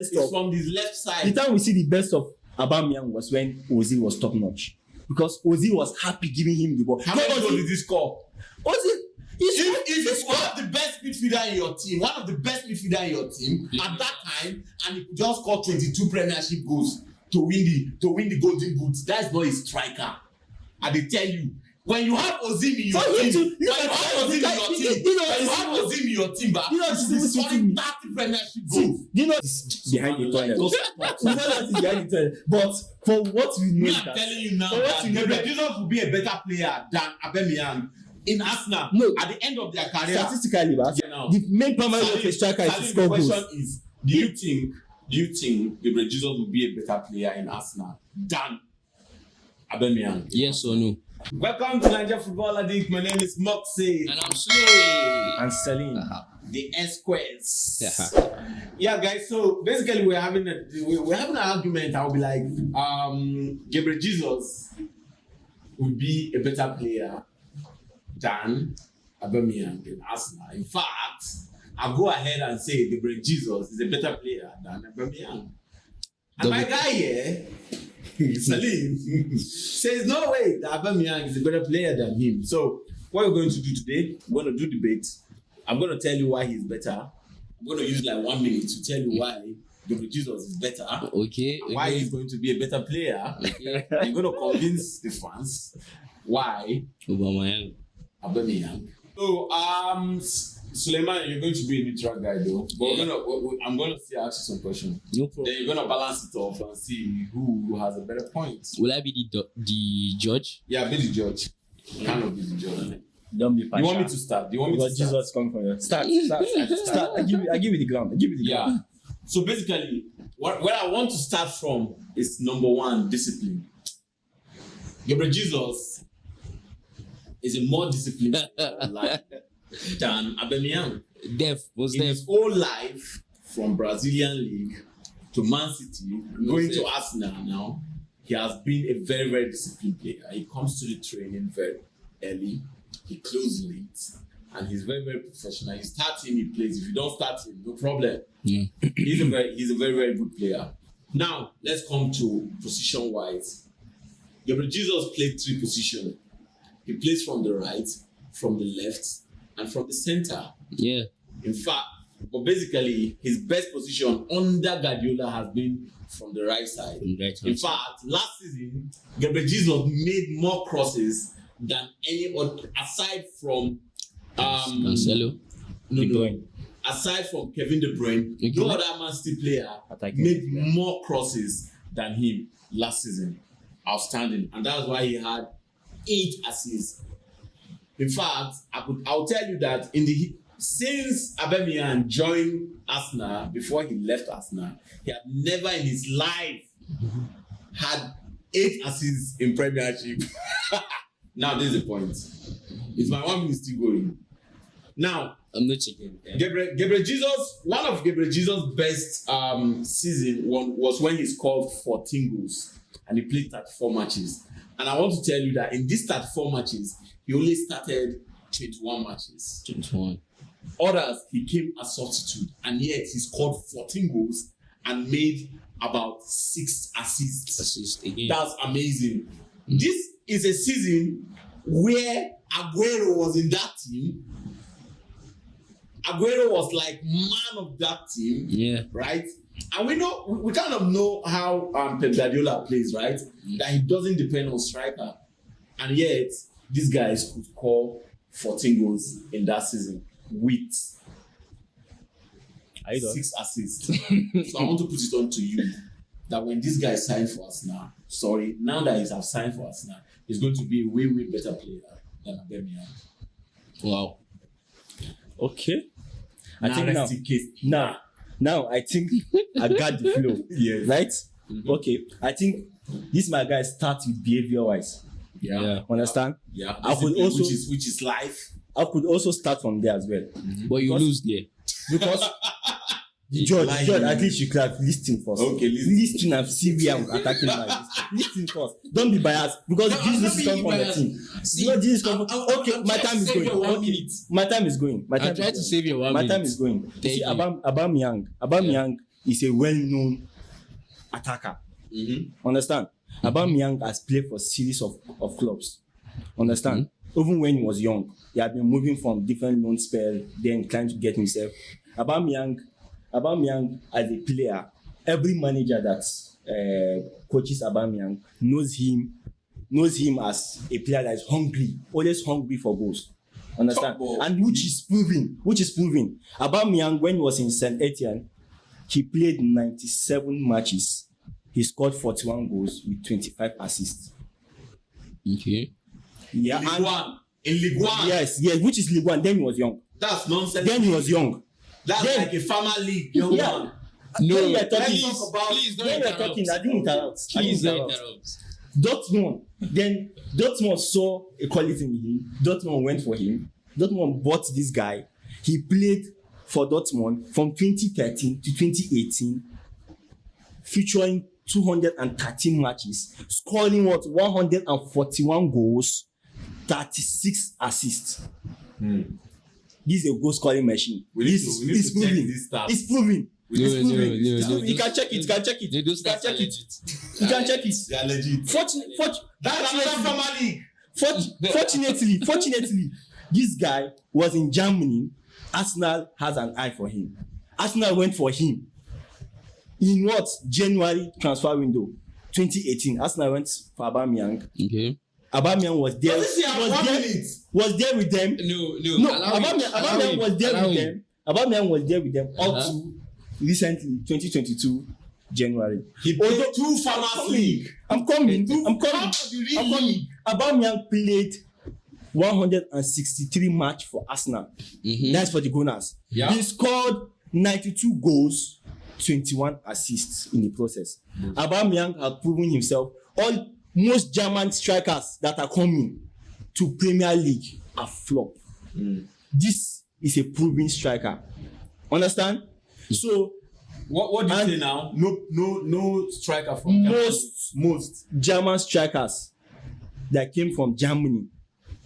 It's from his left side. The time we see the best of Augbameyang was when Ozil was top notch. Because Ozil was happy giving him the ball. How many goals did he score? Ozil, If one of the best midfielder in your team, at that time, and he could just score 22 Premiership goals to win the Golden Boot, that's not a striker. And they tell you, when you have Ozil in your team, but he's scoring 30 Premiership goals. you know this behind the tunnel. Behind the tunnel. But for what we know, I'm telling you now that Gabriel Jesus will be a better player than Augbameyang in Arsenal. No, at the end of their career. Statistically, the main primary of a striker is to score goals. The question is, do you think Gabriel Jesus will be a better player in Arsenal than Augbameyang? Yes or no? Welcome to Naija Football Addicts. My name is Muqsit. And I'm Saleem. And Saleem. The S-Squares. Yeah, guys. So basically, we're having an argument. I'll be like, Gabriel Jesus will be a better player than Augbameyang in Arsenal. In fact, I'll go ahead and say Gabriel Jesus is a better player than Augbameyang. And my guy here, Saleem, says no way that Augbameyang is a better player than him. So what we're going to do today, we're going to do debate. I'm going to tell you why he's better. I'm going to use like 1 minute to tell you why Gabriel Jesus is better. Okay. Why he's going to be a better player. Okay. I'm going to convince the fans why Augbameyang. So, Suleiman, you're going to be a neutral guy though. But I'm going to still ask you some questions. No problem. Then you're going to balance it off and see who has a better point. Will I be the judge? Yeah, be the judge. Kind of be the judge. Don't be partial. You want me to start? Jesus come for you. Start. I give you the ground. Yeah. So basically, where I want to start from is number one, discipline. Gabriel Jesus is a more disciplined player than Augbameyang. Was in his whole life, from Brazilian league to Man City, going to Arsenal now, he has been a very, very disciplined player. He comes to the training very early, he closes late, and he's very, very professional. You start him, he plays. If you don't start him, no problem. Yeah. He's a very, very good player. Now, let's come to position-wise. Gabriel Jesus played 3 positions. He plays from the right, from the left, and from the center. Yeah. In fact, but basically, his best position under Guardiola has been from the right side. In fact, last season, Gabriel Jesus made more crosses than any other, aside from Cancelo. No. Aside from Kevin De Bruyne, no other Man City player made more crosses than him last season. Outstanding. And that's why he had 8 assists. In fact, I'll tell you that since Augbameyang joined Arsenal, before he left Arsenal, he had never in his life had 8 assists in Premiership. Now, this is the point. Is my 1 minute still going? Now, I'm not checking. Gabriel Jesus, one of Gabriel Jesus' best season was when he scored 14 goals and he played 34 matches. And I want to tell you that in these 34 matches, he only started 21 matches. 21. Others, he came as substitute, and yet he scored 14 goals and made about 6 assists. Again. That's amazing. This is a season where Aguero was in that team. Aguero was like man of that team. Yeah. Right? And we kind of know how Pep Guardiola plays, right? That he doesn't depend on striker. And yet, these guys could score 14 goals in that season with 6 assists. So I want to put it on to you that when this guy signed for us now that he has signed for us now, he's going to be a way, way better player than Augbameyang. Wow. Okay. I think now I think I got the flow. Yes. Right? Mm-hmm. Okay. I think this my guy starts with behavior wise. Yeah. Understand? Yeah. I could also which is life. I could also start from there as well. Mm-hmm. But you lose there. Because the judge, at least you could have listened first. Okay, listen and see where I'm attacking my listen first. Don't be biased because Jesus is coming from the team. Jesus coming. Okay, my time is going. My time is going. I'm trying to save your 1 minute. My time is going. See, Augbameyang is a well-known attacker. Understand? Aubameyang has played for a series of clubs. Understand? Even when he was young, he had been moving from different loan spells, then trying to get himself. Aubameyang as a player, every manager that coaches Aubameyang knows him as a player that is hungry, always hungry for goals. Understand? And which is proven. Aubameyang, when he was in St. Etienne, he played 97 matches. He scored 41 goals with 25 assists. Okay. Yeah, in League One. Yes, which is League One. Then he was young. That's nonsense. Then he was young. That's like a farmer league. Young one. No, when we are talking, please don't interrupt. I didn't interrupt. Please don't interrupt. Dortmund saw a quality in him. Dortmund went for him. Dortmund bought this guy. He played for Dortmund from 2013 to 2018, featuring 213 matches, scoring 141 goals, 36 assists. This is a goal scoring machine. It's proven. You can check it. They are legit. That's another farmer league. Fortunately, this guy was in Germany. Arsenal has an eye for him. Arsenal went for him in January transfer window 2018. Arsenal went for Aubameyang. Okay. Aubameyang was there. Was there with them. No. Aubameyang was there with them. Aubameyang was there with them up to recently 2022 January. He played 2 farmers league. I'm coming. Aubameyang played 163 match for Arsenal. That's for the Gunners. Yeah. He scored 92 goals, 21 assists in the process. Aubameyang has proven himself. Most German strikers that are coming to Premier League are flop. This is a proven striker. Understand? So what do you say now? No striker from most German strikers that came from Germany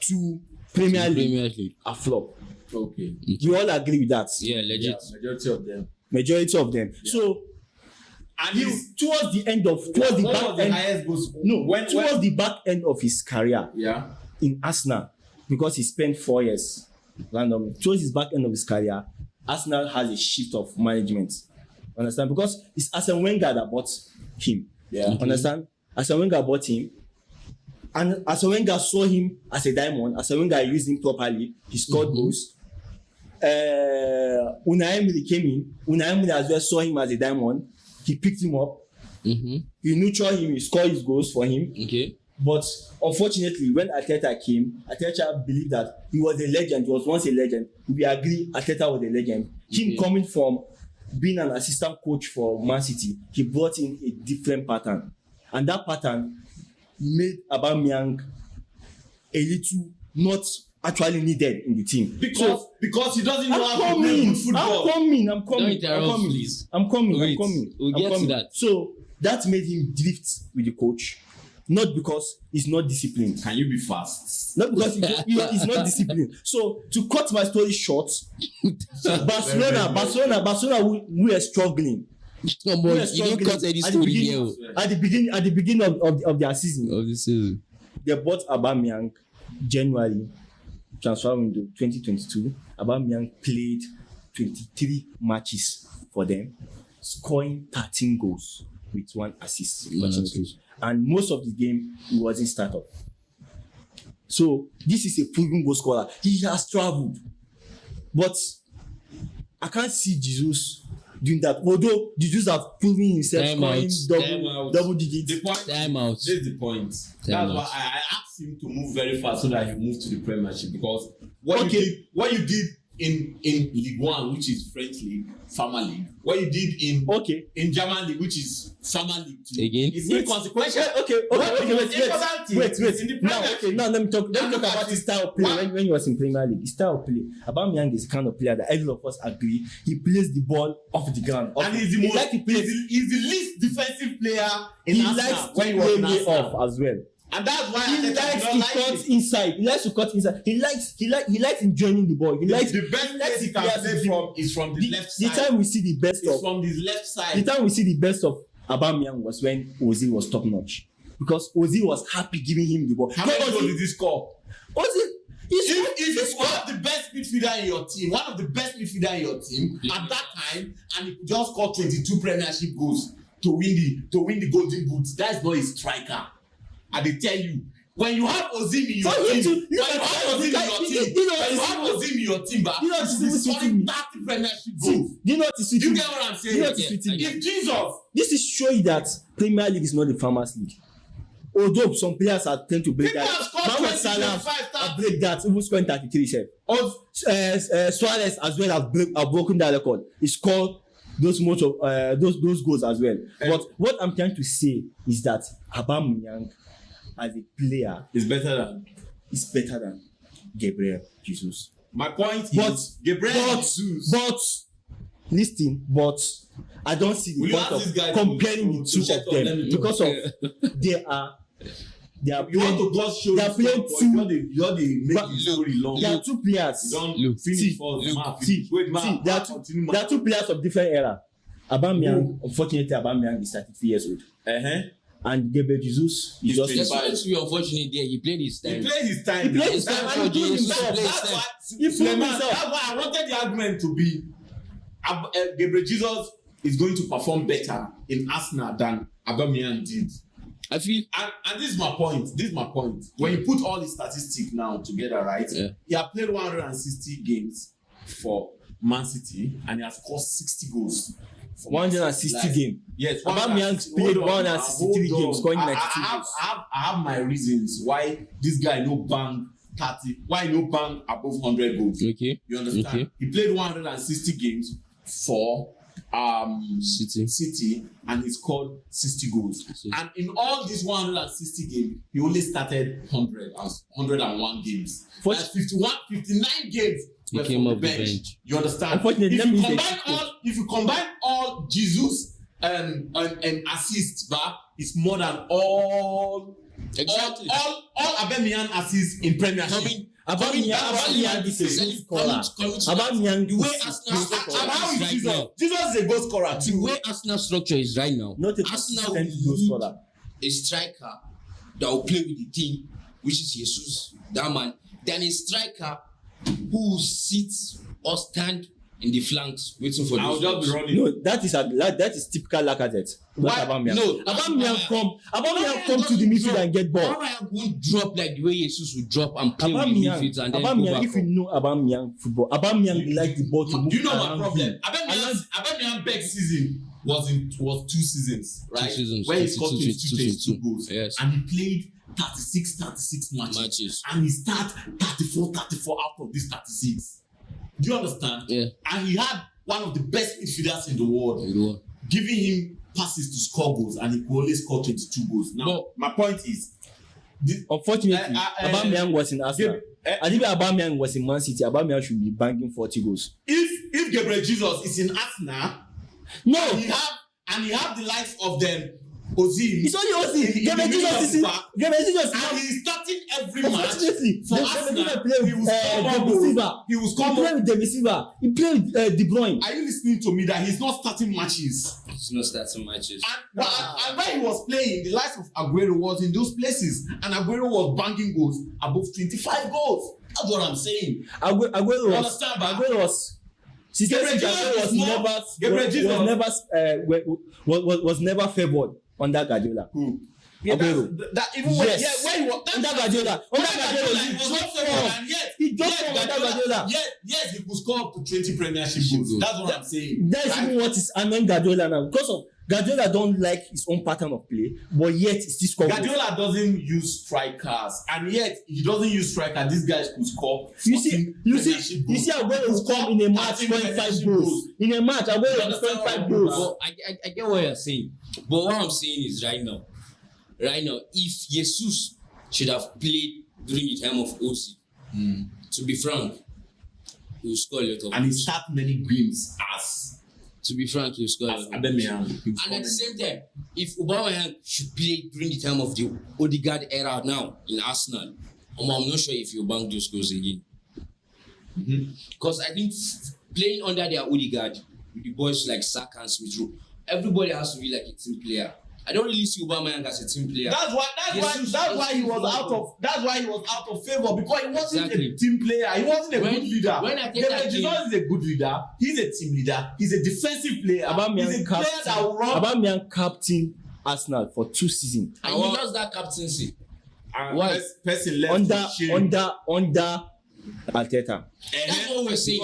to Premier League are flop. Okay. You all agree with that? Yeah, legit. Yeah, majority of them. Yeah. So towards the back end of his career in Arsenal, because he spent 4 years randomly. Towards his back end of his career, Arsenal has a shift of management. Understand? Because it's Arsene Wenger that bought him. Yeah. Understand? Arsene Wenger bought him. And Arsene Wenger saw him as a diamond. Arsene Wenger used him properly. He scored goals. Unai Emery came in. Unai Emery as well saw him as a diamond. He picked him up. He nurtured him. He scored his goals for him. Okay. But unfortunately, when Arteta came, Arteta believed that he was a legend. He was once a legend. We agree Arteta was a legend. Him coming from being an assistant coach for Man City, he brought in a different pattern. And that pattern made Aubameyang a little not actually needed in the team. Because he doesn't know how to play good football. I'm coming. We'll get to that. So that made him drift with the coach. Not because he's not disciplined. Can you be fast? Not because he's not disciplined. So to cut my story short, Barcelona we were struggling. You didn't cut any story here. At the beginning of their season. They bought Aubameyang January transfer window 2022. Aubameyang played 23 matches for them, scoring 13 goals with 1 assist. And most of the game he was in startup. So this is a proven goal scorer. He has traveled, but I can't see Jesus doing that. Although Jesus have proven himself scoring double digits. This is the point. That's why I asked him to move very fast so that he moved to the Premiership, because what you did in League One, which is French league, Farmer League, what you did in German league, which is Farmer League too, again, it's inconsequential. Wait. Now let me talk about his style of play when he was in Premier League. His style of play. Aubameyang is the kind of player that every of us agree. He plays the ball off the ground, and he's the least defensive player in Arsenal. He likes to play way off as well. And that's why He likes to cut inside. He likes to cut inside. He likes enjoying the ball. He likes the best place he can play from is from the left side. The time we see the best it's of from the left side. The time we see the best of Augbameyang was when Ozil was top notch. Because Ozil was happy giving him the ball. How many goals did he score? Ozil, if one of the best midfielder in your team, at that time, and he just scored 22 Premiership goals to win the Golden Boot, that's not a striker. And they tell you, when you have Ozil in your team, you should be scoring 30 Premiership goals. Do you know what is sweet? You get what I'm saying? If Jesus, this is showing that Premier League is not the farmers' league. Although some players are tend to break that. Mohamed Salah break that, even scoring 33 Suarez as well have broken that record. He scored those goals as well. But what I'm trying to say is that Augbameyang as a player is better than Gabriel Jesus. My point is Gabriel Jesus. But I don't see the point of comparing the two of them because of they are you want to just show they are playing two. You want to make the story long. There are two players. You don't finish first. There are two players of different era. Augbameyang, unfortunately, Augbameyang is 33 years old. And Gabriel Jesus is just. There's something to be unfortunate there. He played his time. He played his time. And he proved himself. That's why I wanted the argument to be Gabriel Jesus is going to perform better in Arsenal than Augbameyang did. I feel, and this is my point. When you put all the statistics now together, right? Yeah. He has played 160 games for Man City and he has scored 60 goals. 160 games. Yes. Augbameyang played 163 games, scoring 92 goals. I have my reasons why this guy no bang 30. Why no bang above 100 goals? Okay. You understand? Okay. He played 160 games for City and he scored 60 goals. And in all these 160 games, he only started 101 games. That's 59 games. He came off the bench. You understand? If you combine all Jesus and assists, it's more than all Augbameyang assists in Premiership. Augbameyang is a goal scorer. Augbameyang the way Arsenal is right now. Jesus is a goal scorer too. The way Arsenal structure is right now. Not a Arsenal goal scorer. A striker that will play with the team, which is Jesus, that man, than a striker who sits or stand in the flanks waiting for I'll just be running. No, that is typical Lacazette. Augbameyang. No, Augbameyang come to the midfield and get ball. Augbameyang won't drop like the way Jesus would drop and play with the midfield and then Augbameyang, go back. if you know Augbameyang football, Augbameyang like the ball to move. Do you know my around problem? him. Augbameyang best season was 2 seasons, right? 2 seasons, where he scored 22 goals. Yes. And he played 36 matches. And he started 34 out of these 36. Do you understand? Yeah. And he had one of the best midfielders in the world, giving him passes to score goals, and he could only score 22 goals. Now, my point is, unfortunately, Augbameyang was in Arsenal. And if Augbameyang was in Man City, Augbameyang should be banging 40 goals. If Gabriel Jesus is in Arsenal, and he have the likes of them, Ozil. It's only Ozil. Gabriel Jesus is and he's starting every match for Arsenal. He played with David Silva. He played with De Bruyne. Are you listening to me that he's not starting matches? He's not starting matches. And when he was playing, the likes of Aguero was in those places, and Aguero was banging goals above 25 goals. That's what I'm saying. Aguero was. Was never favored under Guardiola. Aguero. When he was under Guardiola, he just under Guardiola. Yes, he could score up to 20 Premiership goals. That's what I'm saying. That's even what is annoying Guardiola now, because of Guardiola don't like his own pattern of play, but yet he still scores. Guardiola doesn't use strikers, and yet he doesn't use strikers. These guys could score. You see, Aguero will come in a match 25 goals. In a match, Aguero will 25 goals. I get what you're saying, but what I'm saying is right now, if Jesus should have played during the time of Ozil, to be frank, he will score a lot of goals. And he start many games as To be frank, he'll score. As Augbameyang. And at the same time, if Augbameyang should play during the time of the Odegaard era now in Arsenal, I'm not sure if he'll bank those goals again. Because I think playing under their Odegaard with the boys like Saka and Smith Rowe, everybody has to be like a team player. I don't really see Augbameyang as a team player. That's why he was out of favor, because he wasn't a team player. He wasn't a good leader. When I take Gabriel Jesus is a good leader. He's a team leader. He's a defensive player. He's a player that will run. Aubameyang captain Arsenal for 2 seasons. And he lost that captaincy. Why? Person left under Arteta. That's what we're saying.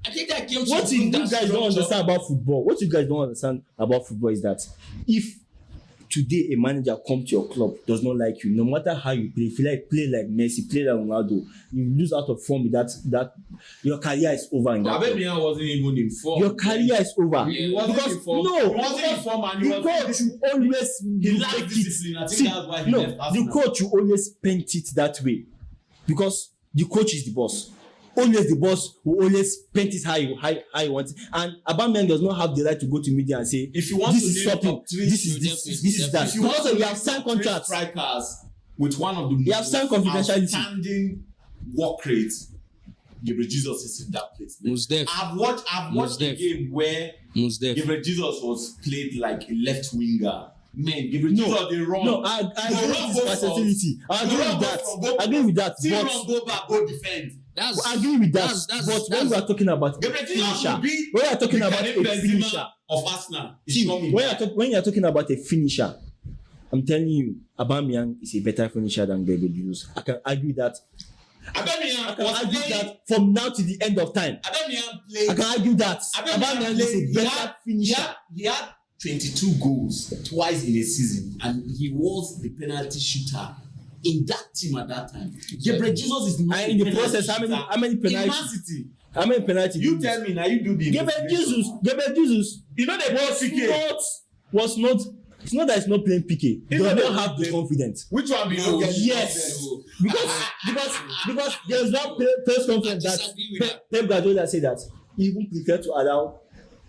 I think that came to what you guys don't understand about football. What you guys don't understand about football is that if today a manager come to your club, does not like you, no matter how you play, if you play like Messi, play like Ronaldo, you lose out of form with that your career is over in that. Augbameyang wasn't even in form. Your career is over. He wasn't in form. No, he wasn't in form, and the coach will always lacked discipline. I think that's why he left Arsenal. The coach will always paint it that way because the coach is the boss. Always the boss will always paint it how you want it. And Augbameyang does not have the right to go to media and say, if you want this to is something, this is that. If you want to have signed contracts strikers with one of the most outstanding work rates, Gabriel Jesus is in that place. I've watched a game where Gabriel Jesus was played like a left winger. Man, Gabriel Jesus, they run. No, I agree with his versatility. I agree with that. Still run, go back, go defend. I agree with that. But when we are talking about a finisher, when we are talking about a finisher of Arsenal, when you are talking about a finisher, I'm telling you, Augbameyang is a better finisher than Gabriel Jesus. I can argue that. I can argue that from now to the end of time. I can argue that Augbameyang is a better finisher. He had 22 goals twice in a season, and he was the penalty shooter in that team at that time. Gabriel Jesus is not in the process. How many penalties? How many penalties? You tell me now. You do the Gabriel Jesus. You know the was not. It's not that it's not playing PK. He does not have the confidence. Which one do you get? Yes, because there's no press conference that Pep Guardiola said that he even prefer to allow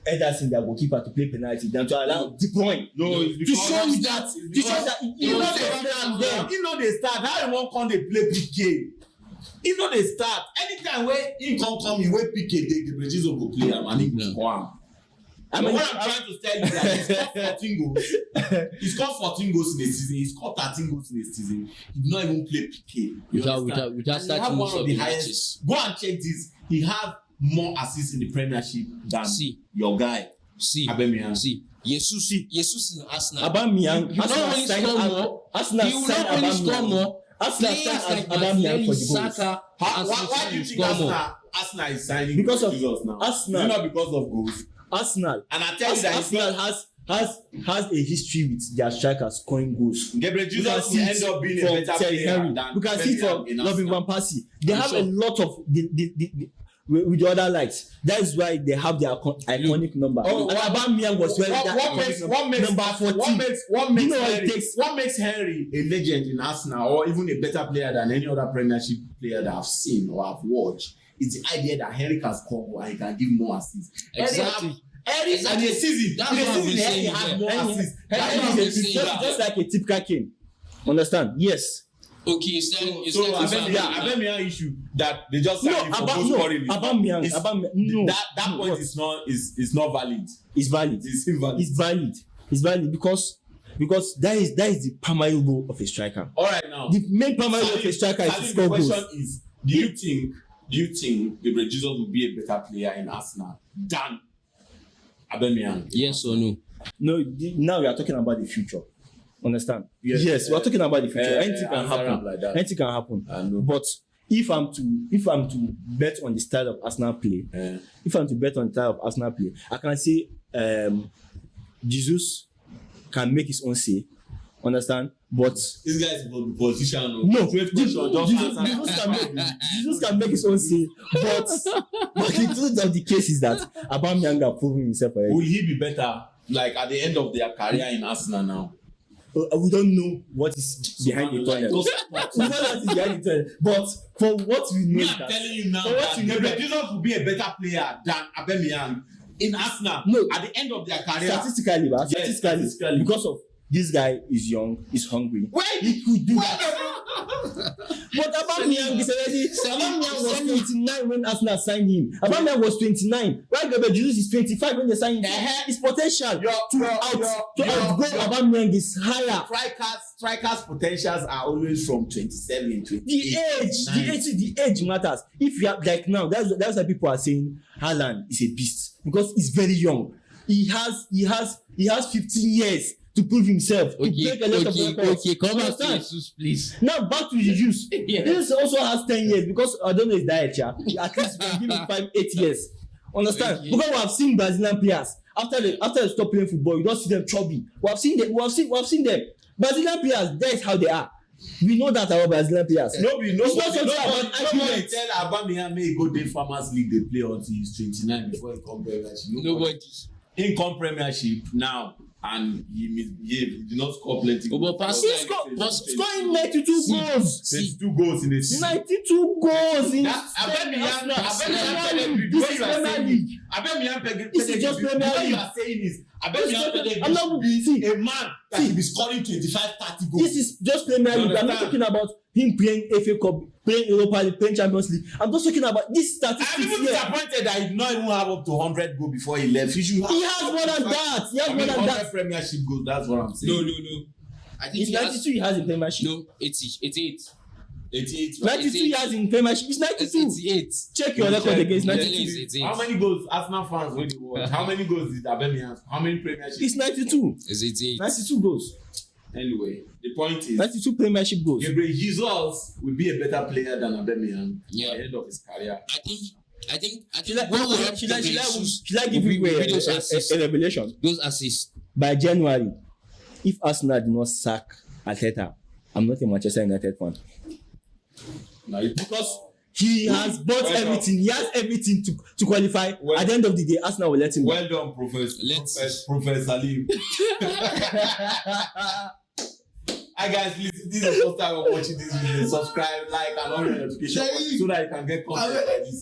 Ederson, their goalkeeper, to play penalty than to allow De Bruyne. To show you that you know they start. How you won't come they play PK? You know they start. Anytime where he come you where PK they Gabriel Jesus go play and he go score. What I'm trying to tell you that he scored 14 goals. He scored 14 goals in a season. He scored 13 goals in a season. He did not even play PK. Without starting one of the highest. Go and check this. He had more assists in the Premiership than your guy. Augbameyang. Jesus in Arsenal. Augbameyang. He will not only score more. Players like Augbameyang for the goals. Why do you think Arsenal is signing because of Jesus now? Arsenal? Is it not because of goals? Arsenal. And I tell you that Arsenal has a history with their strikers scoring goals. Gabriel Jesus will end up being a better player than you can see for Robin Van Persie. They have a lot of with the other lights. That is why they have their iconic number. And Augbameyang was wearing that number 14. What makes Henry a legend in Arsenal, or even a better player than any other Premiership player that I've seen or I've watched? It's the idea that Henry can score and he can give more assists. Exactly. Henry in a season. That's what I'm saying. He has more assists. Henry is just like a typical king. Understand? Yes. Okay, Augbameyang issue that they just signed him for goal scoring. Augbameyang. That point is not valid. It's valid. It's invalid. It's valid because that is the primary goal of a striker. All right, now the main primary goal of a striker is to score goals. The question is, do you think Gabriel Jesus will be a better player in Arsenal than Augbameyang? Yes or no? No. Now we are talking about the future. Understand? Yes, we are talking about the future. Anything can happen. Like that. Anything can happen. But if I'm to bet on the style of Arsenal play, I can say Jesus can make his own say. Understand? But this guy is a politician. No, Jesus can make his own say. But the truth of the case is that Augbameyang are proving himself already. Will he be better, like at the end of their career in Arsenal now? We don't know what is behind the tunnel. We don't know what is behind the tunnel. But for what we know, I'm telling you now that Gabriel Jesus will be a better player than Augbameyang in Arsenal No. at the end of their career. Statistically, Yes, statistically. because of this guy is young, is hungry. Wait, He could do that. wait, But Aubameyang is already. Aubameyang was 29 when Arsenal signed him. Aubameyang was 29. While Gabriel Jesus is 25 when they signed him. His potential to outgo Aubameyang is higher. Strikers' potentials are always from 27, 28. The age matters. If you have like now, that's why people are saying Haaland is a beast because he's very young. He has 15 years to prove himself. To break a lot of records. Okay, come back to Jesus, please. Now back to Jesus. Yes. Jesus also has 10 years because I don't know his diet, yeah. At least we give him 5-8 years. Understand? Okay. Because we have seen Brazilian players after they stop playing football, you don't see them chubby. We have seen them. Brazilian players, that is how they are. We know that about Brazilian players. Nobody tell tell Augbameyang may go to Farmers League they play until he's 29 before he come Premiership. Nobody. He come Premiership now and he misbehaved. He did not score plenty. Scoring 92 goals. 22 goals in a season. 92 goals in This is just Premier What League. you are saying is a man that should be scoring 25-30 goals. This is just Premier League. I'm not talking about him playing FA Cup, playing Europa League, playing Champions League. I'm just talking about this statistics. I'm even disappointed that he did not even have up to 100 goals before he left. He has more than that. He has more than that. Premiership goals. That's what I'm saying. No. I think It's 92 he has in Premiership. No, 88. 88. 92 years in Premiership. It's 92. 88. Check your record against 92. It's 88. How many goals Arsenal fans when they watch? How many goals did Augbameyang? How many Premiership? It's 92. It's 88. 92 goals. Anyway, the point is 92 Premiership goals. Gabriel Jesus will be a better player than Augbameyang at the end of his career. I think Should I what give you those assists? a revelation? Those assists. By January, if Arsenal did not sack Arteta, I'm not a Manchester United fan. Because he has bought everything. He has everything to qualify. At the end of the day, Arsenal will let him go. Well done, Professor Saleem. Hi guys, please, if this is the first time you're watching this video, subscribe, like, and on your notification so that you can get content like this.